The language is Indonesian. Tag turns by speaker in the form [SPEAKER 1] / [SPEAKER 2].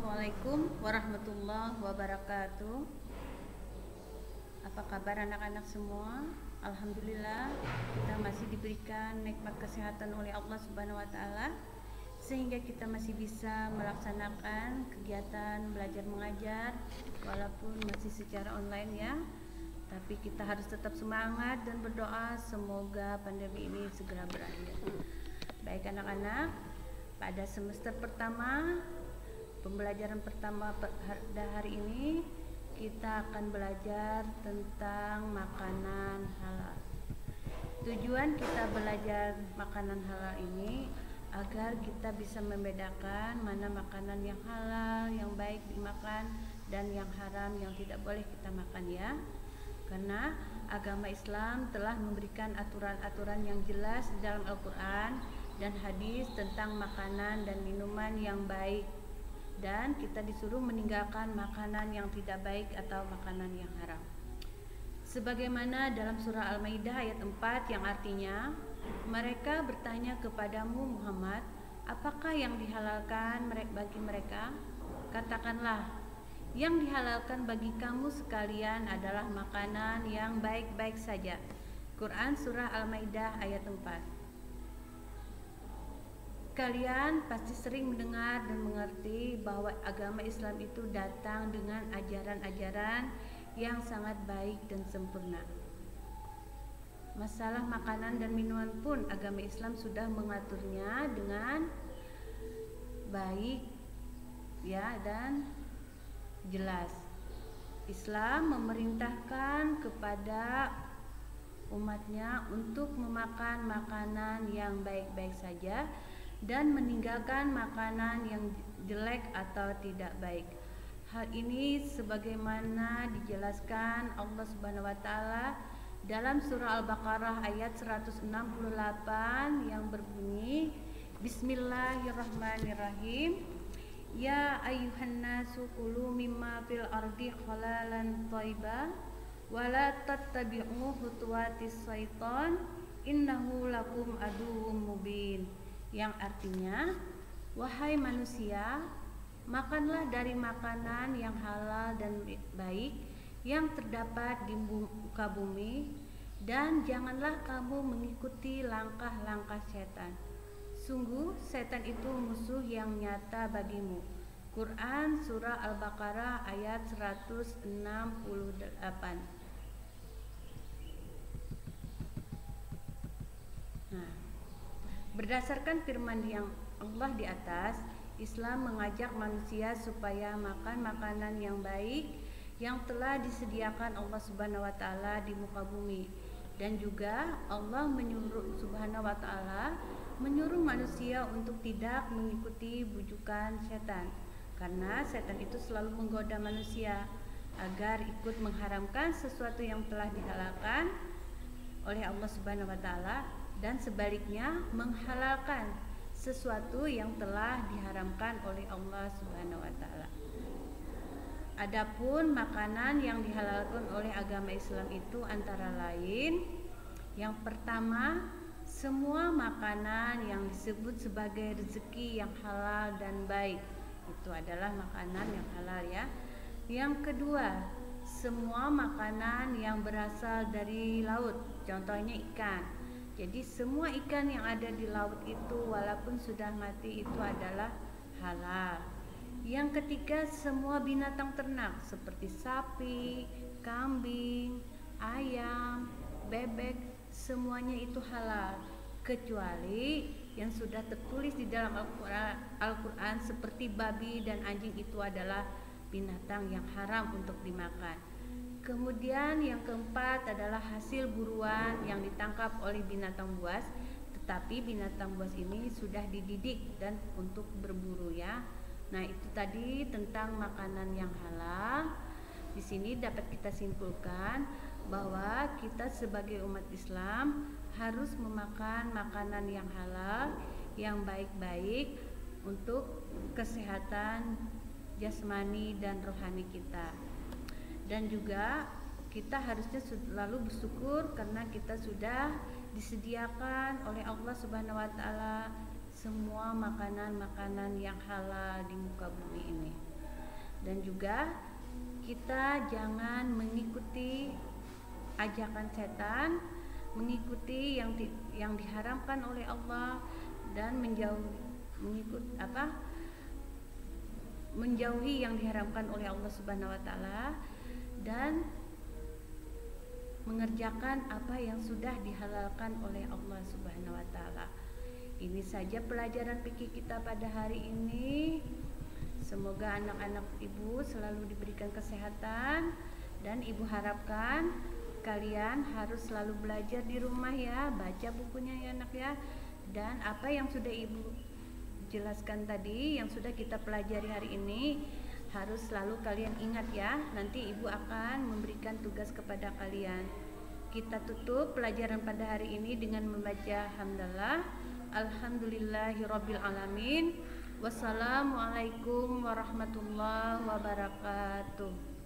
[SPEAKER 1] Assalamualaikum warahmatullahi wabarakatuh. Apa kabar anak-anak semua? Alhamdulillah kita masih diberikan nikmat kesehatan oleh Allah Subhanahu wa taala sehingga kita masih bisa melaksanakan kegiatan belajar mengajar walaupun masih secara online ya. Tapi kita harus tetap semangat dan berdoa semoga pandemi ini segera berakhir. Baik anak-anak, pada semester pertama pembelajaran pertama pada hari ini kita akan belajar tentang makanan halal. Tujuan kita belajar makanan halal ini agar kita bisa membedakan mana makanan yang halal, yang baik dimakan, dan yang haram yang tidak boleh kita makan ya. Karena agama Islam telah memberikan aturan-aturan yang jelas di dalam Al-Quran dan hadis tentang makanan dan minuman yang baik, dan kita disuruh meninggalkan makanan yang tidak baik atau makanan yang haram. Sebagaimana dalam surah Al-Maidah ayat 4 yang artinya, mereka bertanya kepadamu Muhammad, apakah yang dihalalkan bagi mereka? Katakanlah, yang dihalalkan bagi kamu sekalian adalah makanan yang baik-baik saja. Quran surah Al-Maidah ayat 4. Kalian pasti sering mendengar dan mengerti bahwa agama Islam itu datang dengan ajaran-ajaran yang sangat baik dan sempurna. Masalah makanan dan minuman pun agama Islam sudah mengaturnya dengan baik ya dan jelas. Islam memerintahkan kepada umatnya untuk memakan makanan yang baik-baik saja dan meninggalkan makanan yang jelek atau tidak baik. Hal ini sebagaimana dijelaskan Allah Subhanahu wa taala dalam surah Al-Baqarah ayat 168 yang berbunyi, Bismillahirrahmanirrahim. Ya ayyuhan nasu kulu mimma fil ardi halalan thayyiban wa la tattabi'u khutuwatis syaitan innahu lakum aduwwum mubin. Yang artinya, wahai manusia, makanlah dari makanan yang halal dan baik yang terdapat di muka bumi, dan janganlah kamu mengikuti langkah-langkah setan. Sungguh setan itu musuh yang nyata bagimu. Quran surah Al-Baqarah ayat 168. Nah, berdasarkan firman yang Allah di atas, Islam mengajak manusia supaya makan makanan yang baik yang telah disediakan Allah Subhanahu wa taala di muka bumi, dan juga Allah menyuruh manusia untuk tidak mengikuti bujukan setan, karena setan itu selalu menggoda manusia agar ikut mengharamkan sesuatu yang telah dihalalkan oleh Allah Subhanahu wa taala, dan sebaliknya menghalalkan sesuatu yang telah diharamkan oleh Allah Subhanahu wa taala. Adapun makanan yang dihalalkan oleh agama Islam itu antara lain, yang pertama, semua makanan yang disebut sebagai rezeki yang halal dan baik itu adalah makanan yang halal ya. Yang kedua, semua makanan yang berasal dari laut, contohnya ikan. Jadi semua ikan yang ada di laut itu walaupun sudah mati itu adalah halal. Yang ketiga, semua binatang ternak seperti sapi, kambing, ayam, bebek, semuanya itu halal, kecuali yang sudah tertulis di dalam Al-Quran seperti babi dan anjing, itu adalah binatang yang haram untuk dimakan. Kemudian yang keempat adalah hasil buruan yang ditangkap oleh binatang buas, tetapi binatang buas ini sudah dididik dan untuk berburu ya. Nah, itu tadi tentang makanan yang halal. Di sini dapat kita simpulkan bahwa kita sebagai umat Islam harus memakan makanan yang halal, yang baik-baik untuk kesehatan jasmani dan rohani kita. Dan juga kita harusnya selalu bersyukur karena kita sudah disediakan oleh Allah Subhanahu wa taala semua makanan-makanan yang halal di muka bumi ini. Dan juga kita jangan mengikuti ajakan setan, mengikuti yang diharamkan oleh Allah, dan menjauhi yang diharamkan oleh Allah Subhanahu wa taala, dan mengerjakan apa yang sudah dihalalkan oleh Allah Subhanahu wa taala. Ini saja pelajaran fikih kita pada hari ini. Semoga anak-anak ibu selalu diberikan kesehatan, dan ibu harapkan kalian harus selalu belajar di rumah ya, baca bukunya ya anak ya. Dan apa yang sudah ibu jelaskan tadi, yang sudah kita pelajari hari ini, harus selalu kalian ingat ya. Nanti ibu akan memberikan tugas kepada kalian. Kita tutup pelajaran pada hari ini dengan membaca hamdalah. Alhamdulillahirabbil alamin. Wassalamualaikum warahmatullahi wabarakatuh.